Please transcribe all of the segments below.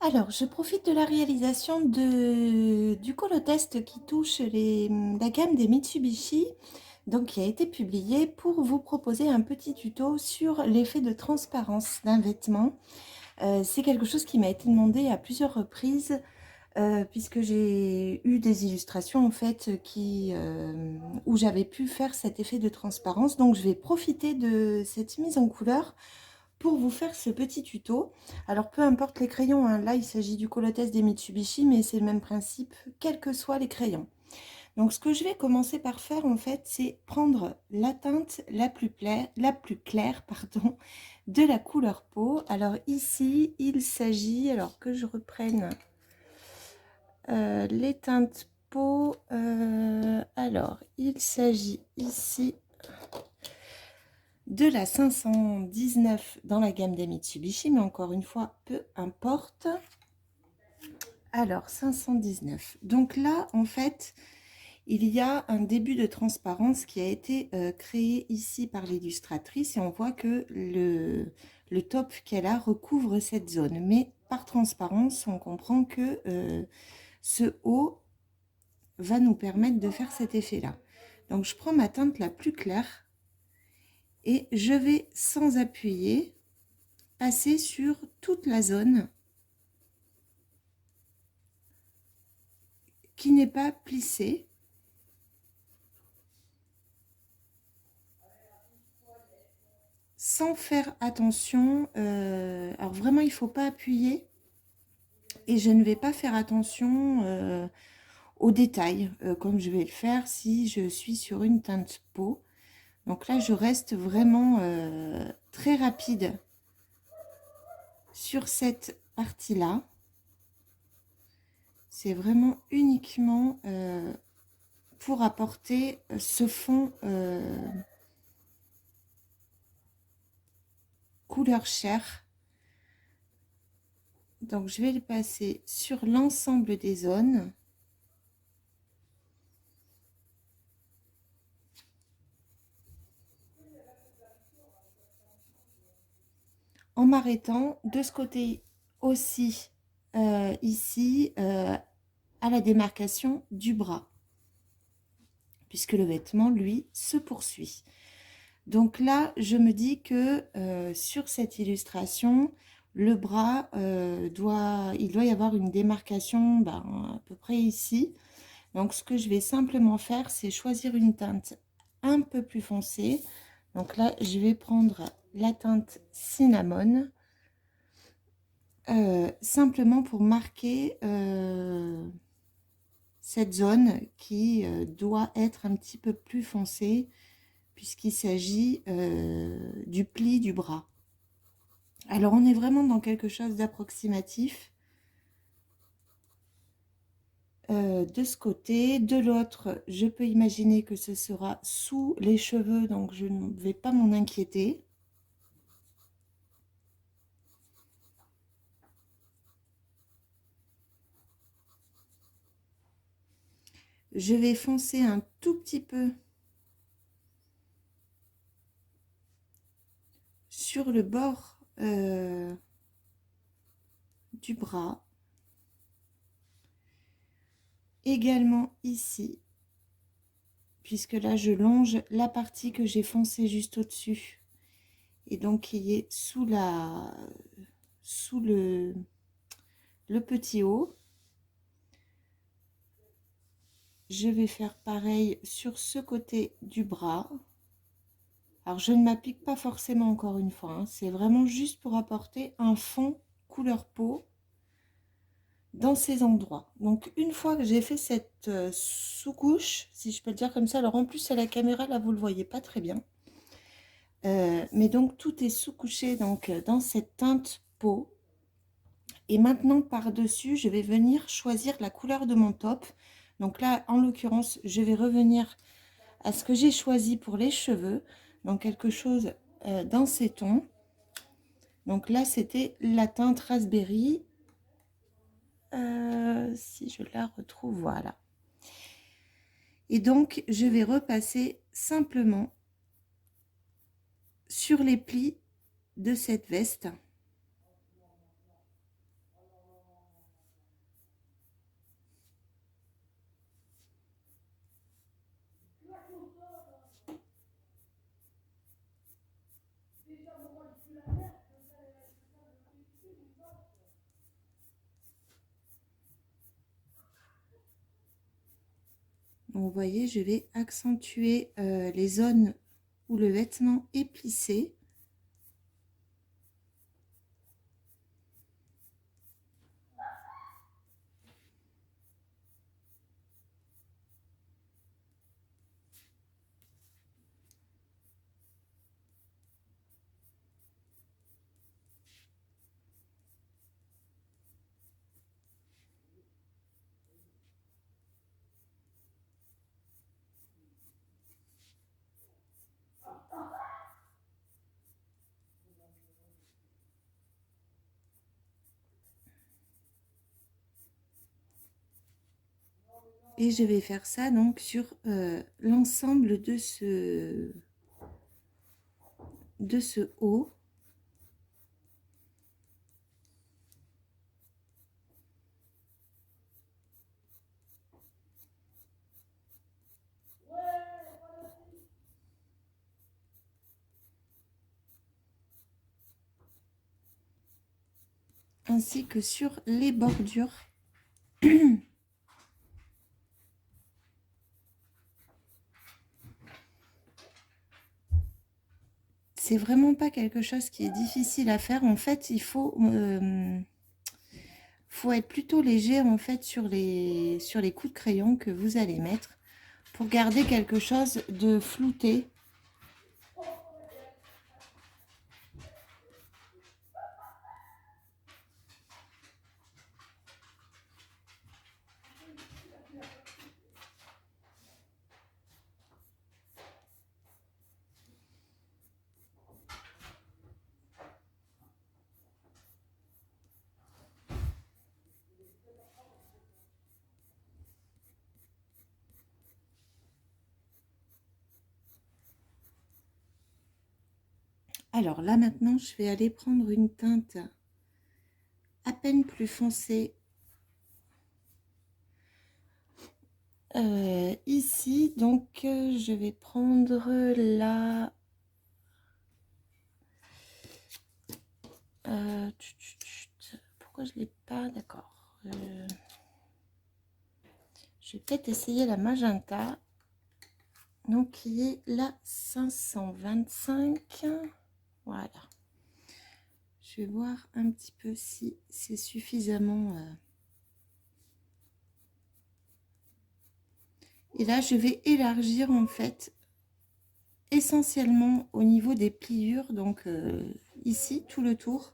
Alors, je profite de la réalisation du colotest qui touche la gamme des Mitsubishi, donc qui a été publié pour vous proposer un petit tuto sur l'effet de transparence d'un vêtement. C'est quelque chose qui m'a été demandé à plusieurs reprises, puisque j'ai eu des illustrations en fait où j'avais pu faire cet effet de transparence. Donc je vais profiter de cette mise en couleur pour vous faire ce petit tuto. Alors peu importe les crayons, hein, là il s'agit du colotest des Mitsubishi, mais c'est le même principe, quels que soient les crayons. Donc ce que je vais commencer par faire en fait, c'est prendre la teinte la plus claire pardon, de la couleur peau. Alors ici, il s'agit, alors que je reprenne les teintes peau, alors il s'agit ici de la 519 dans la gamme des Mitsubishi, mais encore une fois, peu importe. Alors, 519. Donc là, en fait, il y a un début de transparence qui a été créé ici par l'illustratrice et on voit que le top qu'elle a recouvre cette zone. Mais par transparence, on comprend que ce haut va nous permettre de faire cet effet-là. Donc, je prends ma teinte la plus claire et je vais, sans appuyer, passer sur toute la zone qui n'est pas plissée. Sans faire attention, alors vraiment il ne faut pas appuyer et je ne vais pas faire attention aux détails comme je vais le faire si je suis sur une teinte peau. Donc là je reste vraiment très rapide sur cette partie là. C'est vraiment uniquement pour apporter ce fond couleur chair. Donc je vais le passer sur l'ensemble des zones. En m'arrêtant de ce côté aussi, ici, à la démarcation du bras, puisque le vêtement, lui, se poursuit. Donc là, je me dis que sur cette illustration, le bras, il doit y avoir une démarcation à peu près ici. Donc ce que je vais simplement faire, c'est choisir une teinte un peu plus foncée. Donc là, je vais prendre la teinte cinnamon. Simplement pour marquer cette zone qui doit être un petit peu plus foncée puisqu'il s'agit du pli du bras. Alors on est vraiment dans quelque chose d'approximatif de ce côté. De l'autre, je peux imaginer que ce sera sous les cheveux, donc je ne vais pas m'en inquiéter. Je vais foncer un tout petit peu sur le bord du bras. Également ici, puisque là je longe la partie que j'ai foncée juste au-dessus et donc qui est sous le petit haut. Je vais faire pareil sur ce côté du bras. Alors je ne m'applique pas forcément, encore une fois, hein, c'est vraiment juste pour apporter un fond couleur peau dans ces endroits. Donc une fois que j'ai fait cette sous-couche, si je peux le dire comme ça, alors en plus à la caméra là vous le voyez pas très bien, mais donc tout est sous-couché donc dans cette teinte peau. Et maintenant par dessus je vais venir choisir la couleur de mon top. Donc là en l'occurrence je vais revenir à ce que j'ai choisi pour les cheveux, donc quelque chose dans ces tons. Donc là c'était la teinte raspberry, si je la retrouve, voilà. Et donc je vais repasser simplement sur les plis de cette veste vous voyez, je vais accentuer les zones où le vêtement est plissé. Et je vais faire ça donc sur l'ensemble de ce haut. Ainsi que sur les bordures. C'est vraiment pas quelque chose qui est difficile à faire. En fait, il faut être plutôt léger en fait sur les coups de crayon que vous allez mettre pour garder quelque chose de flouté. Alors là maintenant, je vais aller prendre une teinte à peine plus foncée. Ici, donc, je vais prendre la... pourquoi je ne l'ai pas? D'accord. Je vais peut-être essayer la magenta. Donc, qui est la 525. Voilà. Je vais voir un petit peu si c'est suffisamment... Et là, je vais élargir en fait essentiellement au niveau des pliures. Donc, ici, tout le tour.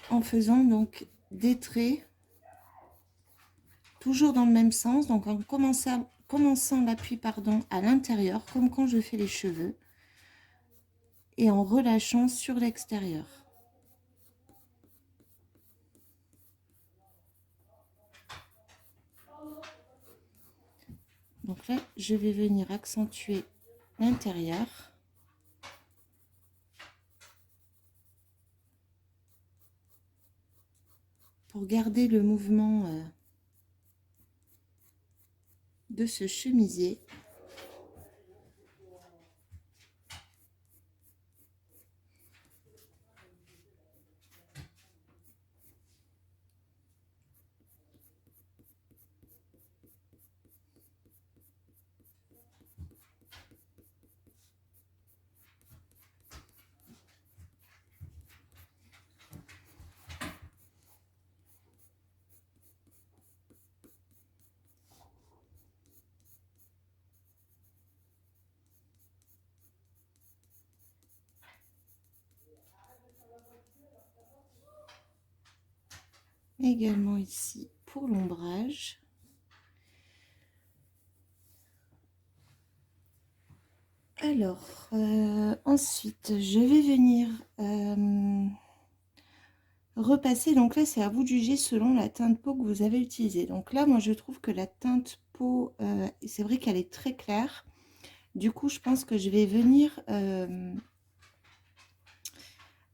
En faisant donc des traits toujours dans le même sens, donc en commençant l'appui à l'intérieur comme quand je fais les cheveux et en relâchant sur l'extérieur. Donc là je vais venir accentuer l'intérieur pour garder le mouvement de ce chemisier. Également ici pour l'ombrage. Alors, ensuite, je vais venir repasser. Donc là, c'est à vous de juger selon la teinte peau que vous avez utilisée. Donc là, moi, je trouve que la teinte peau, c'est vrai qu'elle est très claire. Du coup, je pense que je vais venir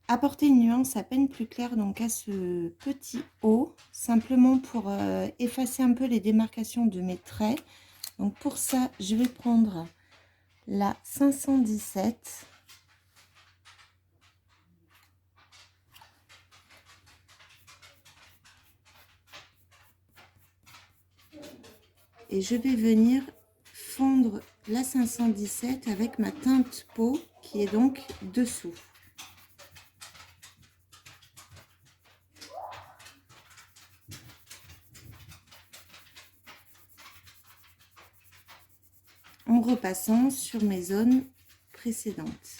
apporter une nuance à peine plus claire donc à ce petit haut, simplement pour effacer un peu les démarcations de mes traits. Donc pour ça, je vais prendre la 517. et je vais venir fondre la 517 avec ma teinte peau qui est donc dessous. En repassant sur mes zones précédentes.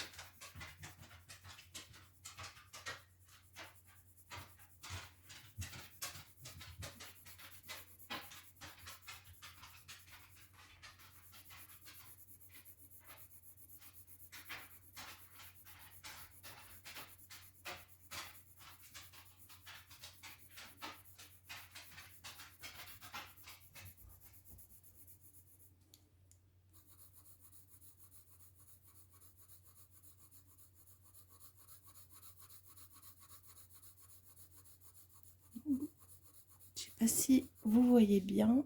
Je sais pas si vous voyez bien,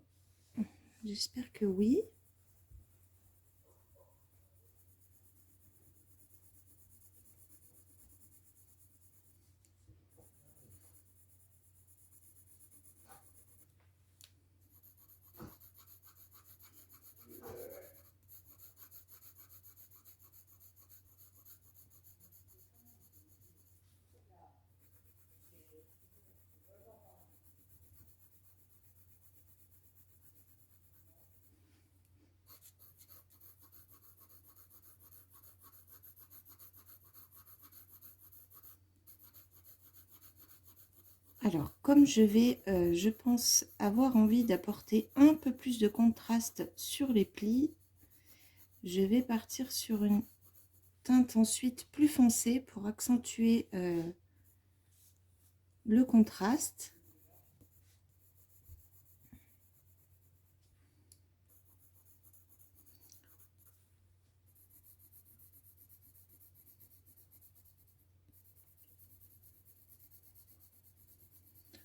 j'espère que oui. Alors, comme je pense avoir envie d'apporter un peu plus de contraste sur les plis, je vais partir sur une teinte ensuite plus foncée pour accentuer le contraste.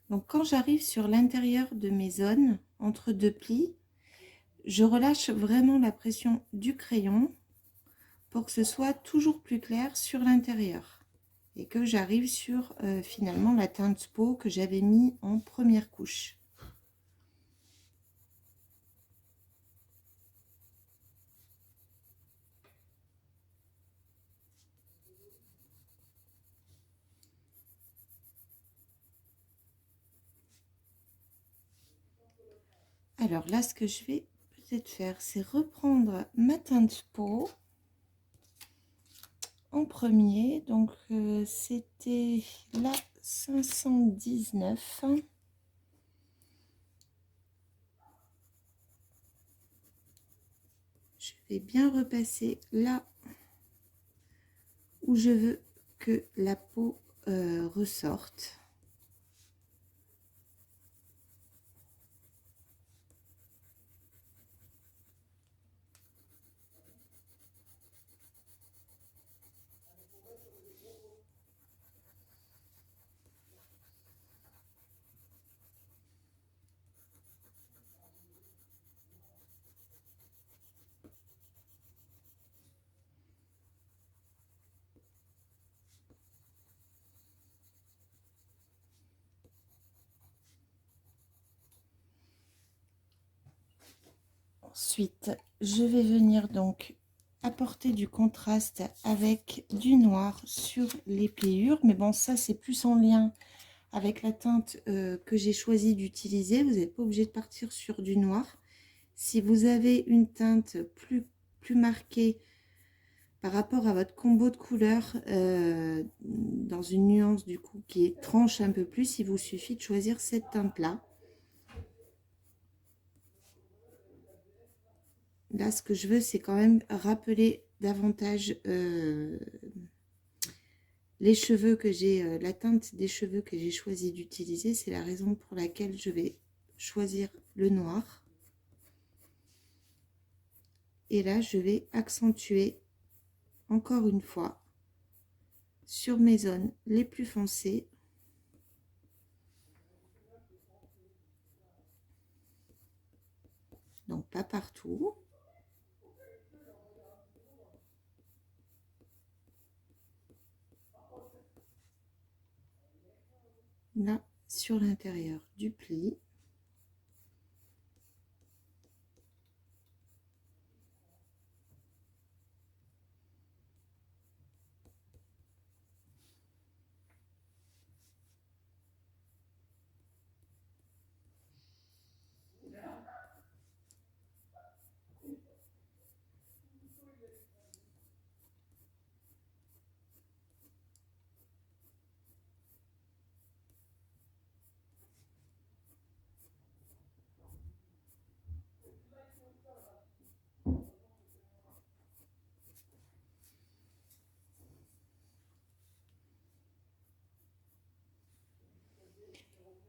Donc, quand j'arrive sur l'intérieur de mes zones, entre deux plis, je relâche vraiment la pression du crayon pour que ce soit toujours plus clair sur l'intérieur et que j'arrive sur finalement la teinte peau que j'avais mis en première couche. Alors là, ce que je vais peut-être faire, c'est reprendre ma teinte peau en premier. Donc, c'était la 519. Je vais bien repasser là où je veux que la peau ressorte. Ensuite, je vais venir donc apporter du contraste avec du noir sur les pliures. Mais bon, ça, c'est plus en lien avec la teinte que j'ai choisi d'utiliser. Vous n'êtes pas obligé de partir sur du noir. Si vous avez une teinte plus marquée par rapport à votre combo de couleurs, dans une nuance du coup qui tranche un peu plus, il vous suffit de choisir cette teinte-là. Là, ce que je veux, c'est quand même rappeler davantage les cheveux que j'ai, la teinte des cheveux que j'ai choisi d'utiliser. C'est la raison pour laquelle je vais choisir le noir. Et là, je vais accentuer encore une fois sur mes zones les plus foncées. Donc, pas partout. Là, sur l'intérieur du pli.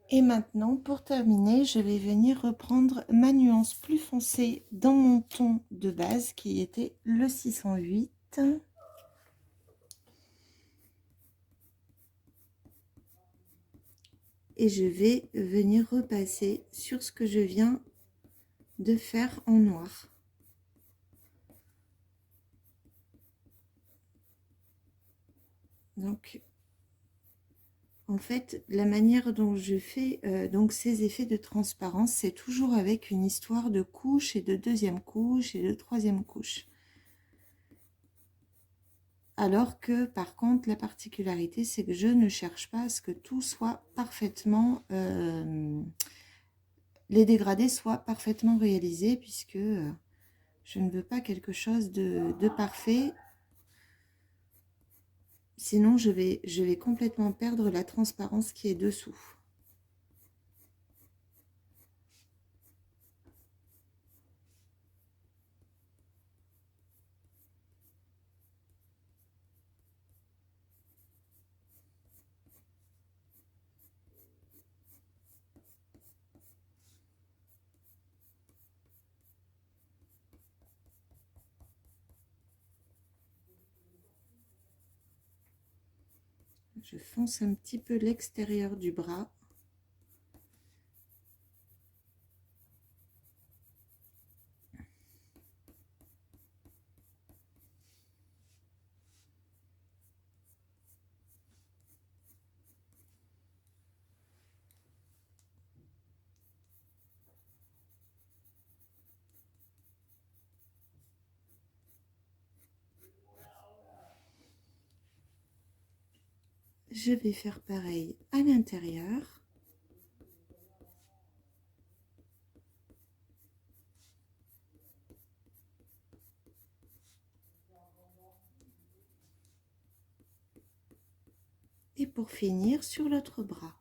Et maintenant, pour terminer, je vais venir reprendre ma nuance plus foncée dans mon ton de base qui était le 608. Et je vais venir repasser sur ce que je viens de faire en noir. Donc, en fait, la manière dont je fais donc ces effets de transparence, c'est toujours avec une histoire de couche et de deuxième couche et de troisième couche. Alors que, par contre, la particularité, c'est que je ne cherche pas à ce que tout soit parfaitement... les dégradés soient parfaitement réalisés, puisque je ne veux pas quelque chose de parfait. Sinon, je vais complètement perdre la transparence qui est dessous. Je fonce un petit peu l'extérieur du bras. Je vais faire pareil à l'intérieur. Et pour finir, sur l'autre bras.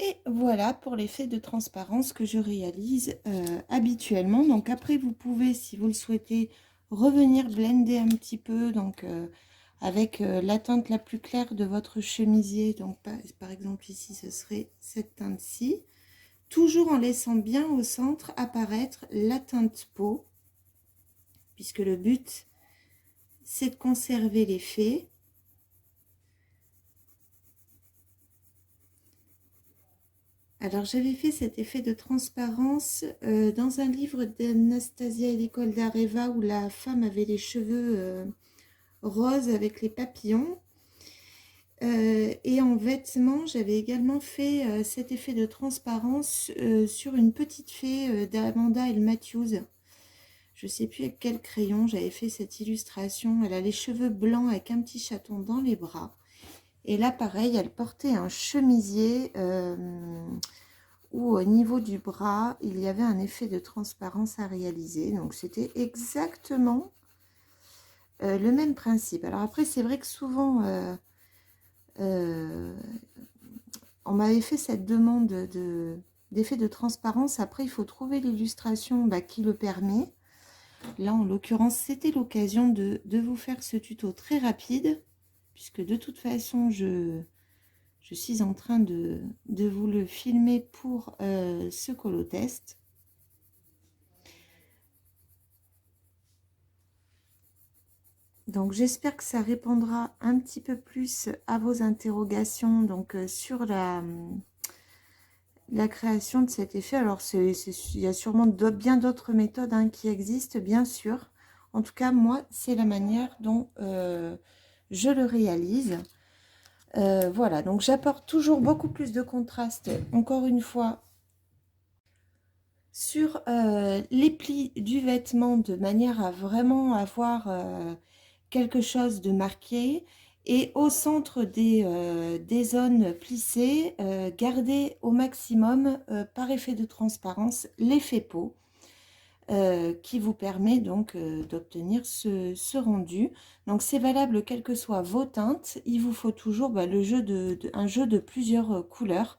Et voilà pour l'effet de transparence que je réalise habituellement. Donc après, vous pouvez, si vous le souhaitez, revenir blender un petit peu, donc avec la teinte la plus claire de votre chemisier. Donc par exemple ici, ce serait cette teinte-ci. Toujours en laissant bien au centre apparaître la teinte peau, puisque le but, c'est de conserver l'effet. Alors, j'avais fait cet effet de transparence dans un livre d'Anastasia et l'école d'Areva où la femme avait les cheveux roses avec les papillons. Et en vêtements, j'avais également fait cet effet de transparence sur une petite fée d'Amanda L. Matthews. Je ne sais plus avec quel crayon j'avais fait cette illustration. Elle a les cheveux blancs avec un petit chaton dans les bras. Et là, pareil, elle portait un chemisier où au niveau du bras, il y avait un effet de transparence à réaliser. Donc, c'était exactement le même principe. Alors après, c'est vrai que souvent, on m'avait fait cette demande d'effet de transparence. Après, il faut trouver l'illustration qui le permet. Là, en l'occurrence, c'était l'occasion de vous faire ce tuto très rapide, puisque de toute façon, je suis en train de vous le filmer pour ce colotest. Donc, j'espère que ça répondra un petit peu plus à vos interrogations donc, sur la création de cet effet. Alors, il y a sûrement bien d'autres méthodes qui existent, bien sûr. En tout cas, moi, c'est la manière dont je le réalise. Voilà, donc j'apporte toujours beaucoup plus de contraste, encore une fois, sur les plis du vêtement, de manière à vraiment avoir quelque chose de marqué. Et au centre des zones plissées, garder au maximum, par effet de transparence, l'effet peau. qui vous permet donc d'obtenir ce rendu. Donc c'est valable quelles que soient vos teintes. Il vous faut toujours un jeu de plusieurs couleurs.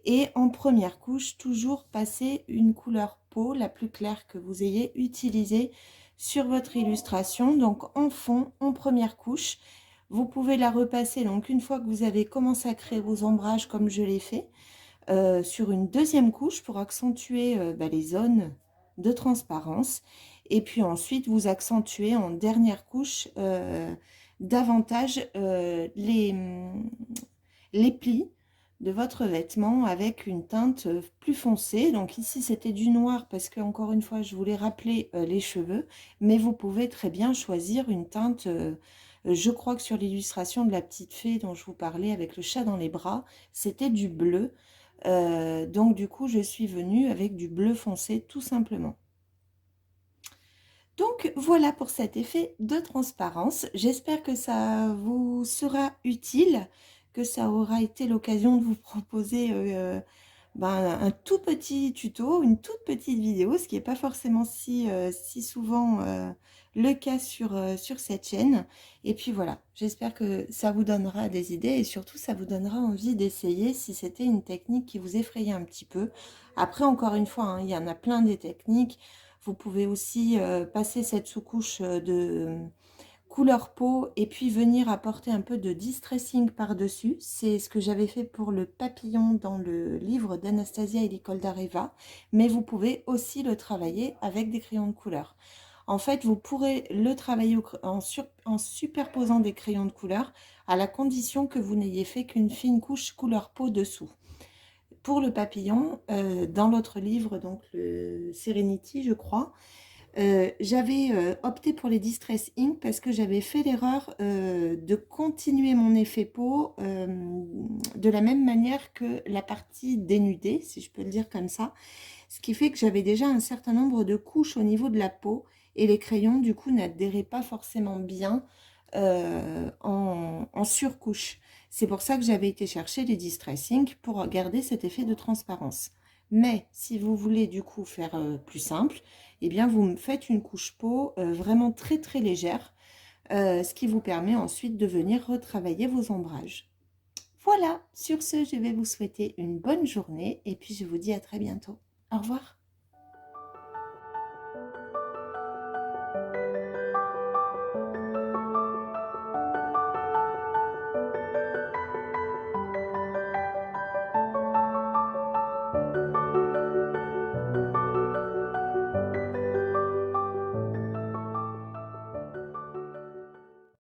Et en première couche, toujours passer une couleur peau la plus claire que vous ayez utilisée sur votre illustration. Donc en fond, en première couche, vous pouvez la repasser donc une fois que vous avez commencé à créer vos ombrages comme je l'ai fait, sur une deuxième couche pour accentuer les zones de transparence. Et puis ensuite, vous accentuez en dernière couche davantage les plis de votre vêtement avec une teinte plus foncée. Donc ici, c'était du noir parce que, encore une fois, je voulais rappeler les cheveux, mais vous pouvez très bien choisir une teinte. Je crois que sur l'illustration de la petite fée dont je vous parlais avec le chat dans les bras, c'était du bleu. Donc du coup, je suis venue avec du bleu foncé tout simplement. Donc voilà pour cet effet de transparence. J'espère que ça vous sera utile, que ça aura été l'occasion de vous proposer un tout petit tuto, une toute petite vidéo, ce qui n'est pas forcément si souvent le cas sur cette chaîne. Et puis voilà, j'espère que ça vous donnera des idées et surtout ça vous donnera envie d'essayer si c'était une technique qui vous effrayait un petit peu. Après, encore une fois, hein, il y en a plein des techniques. Vous pouvez aussi passer cette sous-couche de couleur peau et puis venir apporter un peu de distressing par-dessus. C'est ce que j'avais fait pour le papillon dans le livre d'Anastasia et l'école d'Areva, mais vous pouvez aussi le travailler avec des crayons de couleur. En fait, vous pourrez le travailler en superposant des crayons de couleur à la condition que vous n'ayez fait qu'une fine couche couleur peau dessous. Pour le papillon, dans l'autre livre, donc le Serenity, je crois, j'avais opté pour les Distress Ink parce que j'avais fait l'erreur de continuer mon effet peau de la même manière que la partie dénudée, si je peux le dire comme ça. Ce qui fait que j'avais déjà un certain nombre de couches au niveau de la peau et les crayons, du coup, n'adhéraient pas forcément bien en surcouche. C'est pour ça que j'avais été chercher les Distress Ink pour garder cet effet de transparence. Mais si vous voulez du coup faire plus simple, eh bien vous me faites une couche peau vraiment très très légère, ce qui vous permet ensuite de venir retravailler vos ombrages. Voilà, sur ce, je vais vous souhaiter une bonne journée et puis je vous dis à très bientôt. Au revoir.